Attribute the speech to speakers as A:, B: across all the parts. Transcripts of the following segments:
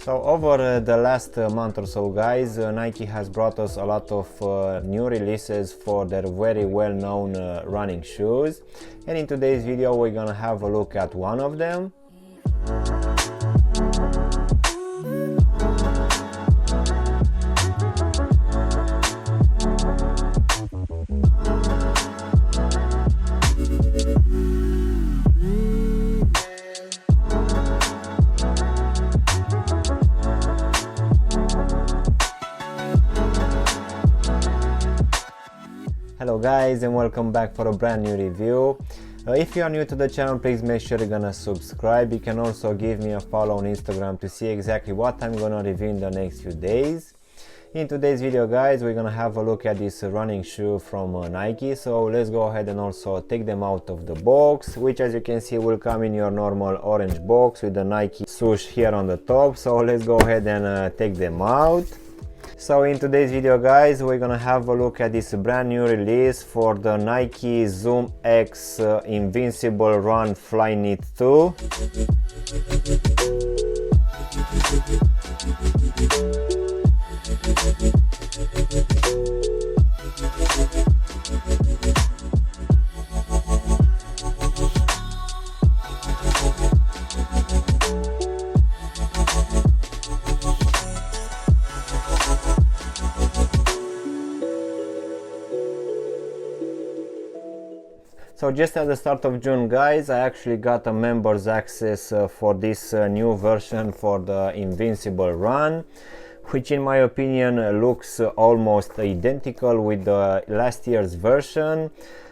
A: So over the last month or so, guys, Nike has brought us a lot of new releases for their very well-known running shoes, and in today's video we're gonna have a look at one of them. Hello guys, and welcome back for a brand new review. If you are new to the channel, please make sure you're gonna subscribe. You can also give me a follow on Instagram to see exactly what I'm gonna review in the next few days. In today's video, guys, we're gonna have a look at this running shoe from Nike. So let's go ahead and also take them out of the box, which as you can see will come in your normal orange box with the Nike swoosh here on the top. So let's go ahead and take them out. So in today's video, guys, we're gonna have a look at this brand new release for the Nike ZoomX Invincible Run FlyKnit 2. So just at the start of June, guys, I actually got a members access for this new version for the Invincible Run, which in my opinion looks almost identical with the last year's version,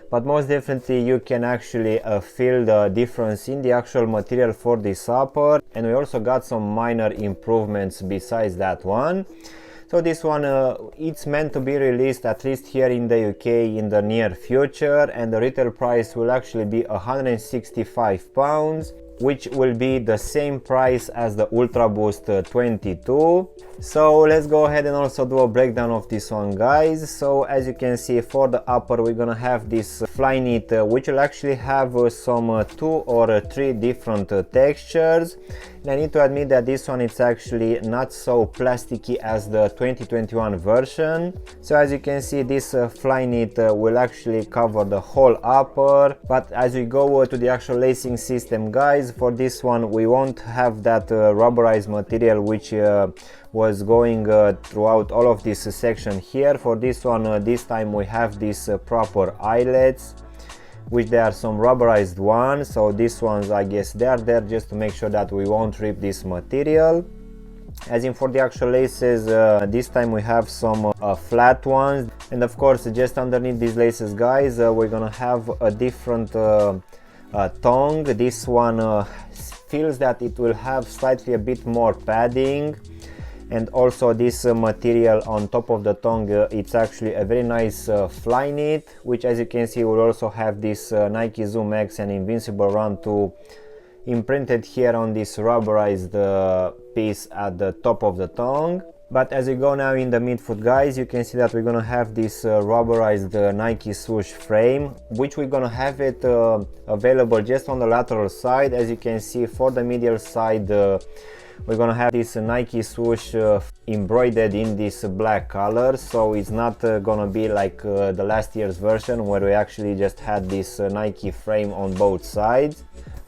A: but most definitely you can actually feel the difference in the actual material for this upper, and we also got some minor improvements besides that one. So this one, it's meant to be released at least here in the UK in the near future, and the retail price will actually be £165, which will be the same price as the Ultra Boost 22. So let's go ahead and also do a breakdown of this one, guys. So as you can see, for the upper we're gonna have this FlyKnit, which will actually have some 2 or 3 different textures. And I need to admit that this one is actually not so plasticky as the 2021 version. So as you can see, this FlyKnit will actually cover the whole upper, but as we go to the actual lacing system, guys, for this one we won't have that rubberized material which was going throughout all of this section here. For this one, this time we have these proper eyelets, which there are some rubberized ones. So these ones, I guess they are there just to make sure that we won't rip this material. As in for the actual laces, this time we have some flat ones, and of course just underneath these laces, guys, we're gonna have a different tongue. This one feels that it will have slightly a bit more padding, and also this material on top of the tongue, it's actually a very nice FlyKnit, which as you can see will also have this Nike ZoomX and Invincible Run 2 imprinted here on this rubberized piece at the top of the tongue. But as we go now in the midfoot, guys, you can see that we're gonna have this rubberized Nike swoosh frame, which we're gonna have it available just on the lateral side. As you can see, for the medial side, we're gonna have this Nike swoosh embroidered in this black color, so it's not gonna be like the last year's version where we actually just had this Nike frame on both sides.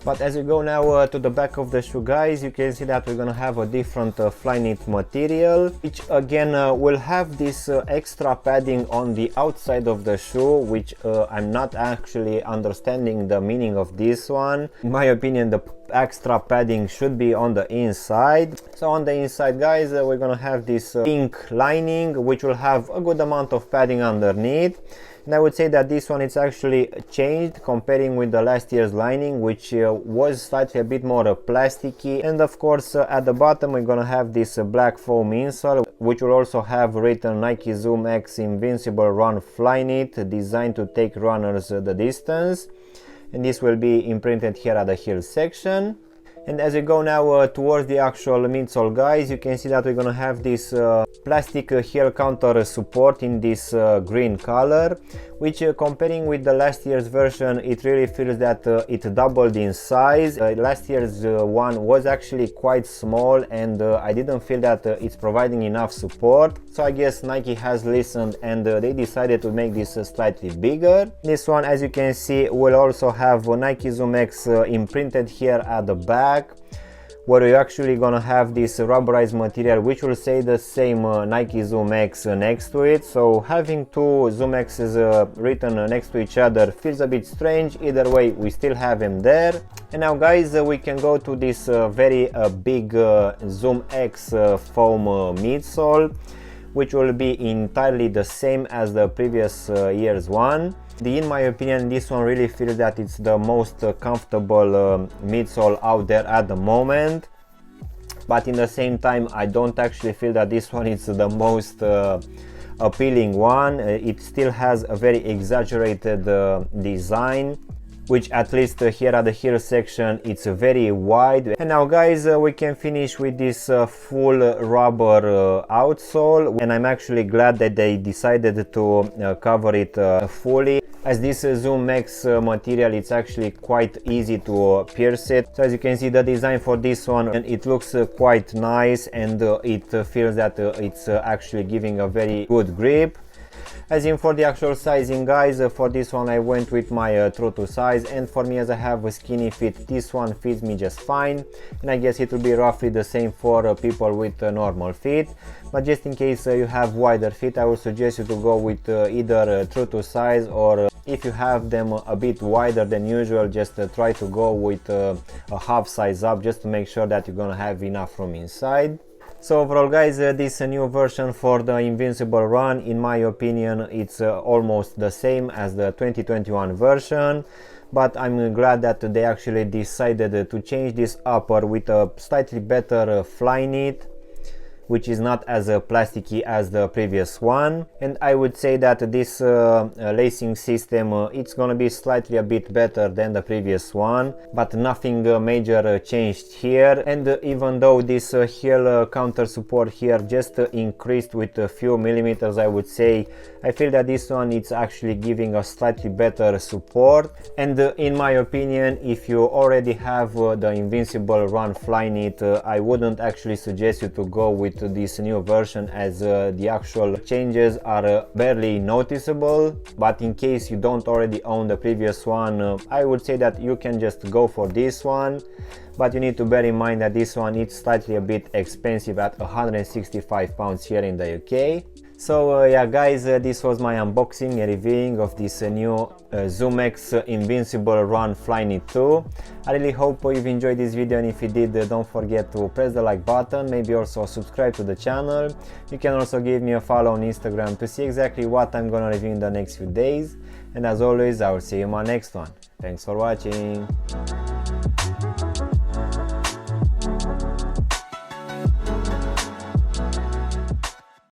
A: But as we go now to the back of the shoe, guys, you can see that we're gonna have a different FlyKnit material, which again will have this extra padding on the outside of the shoe, which I'm not actually understanding the meaning of this one. In my opinion, the extra padding should be on the inside. So on the inside, guys, we're gonna have this pink lining, which will have a good amount of padding underneath. And I would say that this one is actually changed comparing with the last year's lining, which was slightly a bit more plasticky. And of course at the bottom we're gonna have this black foam insole, which will also have written Nike ZoomX Invincible Run FlyKnit, designed to take runners the distance. And this will be imprinted here at the heel section. And as we go now towards the actual midsole, guys, you can see that we're gonna have this plastic heel counter support in this green color, which comparing with the last year's version, it really feels that it doubled in size. Last year's one was actually quite small, and I didn't feel that it's providing enough support. So I guess Nike has listened, and they decided to make this slightly bigger. This one, as you can see, will also have Nike ZoomX imprinted here at the back, where you're actually gonna have this rubberized material which will say the same Nike ZoomX next to it. So having two ZoomX's written next to each other feels a bit strange. Either way, we still have them there. And now, guys, we can go to this very big ZoomX foam midsole, which will be entirely the same as the previous year's one. In my opinion, this one really feels that it's the most comfortable midsole out there at the moment, but in the same time I don't actually feel that this one is the most appealing one. It still has a very exaggerated design, which at least here at the heel section it's very wide. And now, guys, we can finish with this full rubber outsole, and I'm actually glad that they decided to cover it fully, as this ZoomX material, it's actually quite easy to pierce it. So as you can see, the design for this one, and it looks quite nice, and it feels that it's actually giving a very good grip. As in for the actual sizing, guys, for this one I went with my true to size, and for me, as I have a skinny feet, this one fits me just fine, and I guess it will be roughly the same for people with normal feet. But just in case you have wider feet, I would suggest you to go with either true to size, or if you have them a bit wider than usual, just try to go with a half size up, just to make sure that you're gonna have enough room inside. So overall, guys, this new version for the Invincible run, in my opinion, it's almost the same as the 2021 version, but I'm glad that they actually decided to change this upper with a slightly better FlyKnit, which is not as plasticky as the previous one. And I would say that this lacing system, it's gonna be slightly a bit better than the previous one, but nothing major changed here. And even though this heel counter support here just increased with a few millimeters, I would say, I feel that this one it's actually giving a slightly better support. And in my opinion, if you already have the Invincible Run FlyKnit, I wouldn't actually suggest you to go with this new version, as the actual changes are barely noticeable. But in case you don't already own the previous one, I would say that you can just go for this one. But you need to bear in mind that this one is slightly a bit expensive at £165 here in the UK. So yeah, guys, this was my unboxing and reviewing of this new ZoomX Invincible Run FlyKnit 2. I really hope you've enjoyed this video, and if you did, don't forget to press the like button, maybe also subscribe to the channel. You can also give me a follow on Instagram to see exactly what I'm gonna review in the next few days. And as always, I will see you in my next one. Thanks for watching.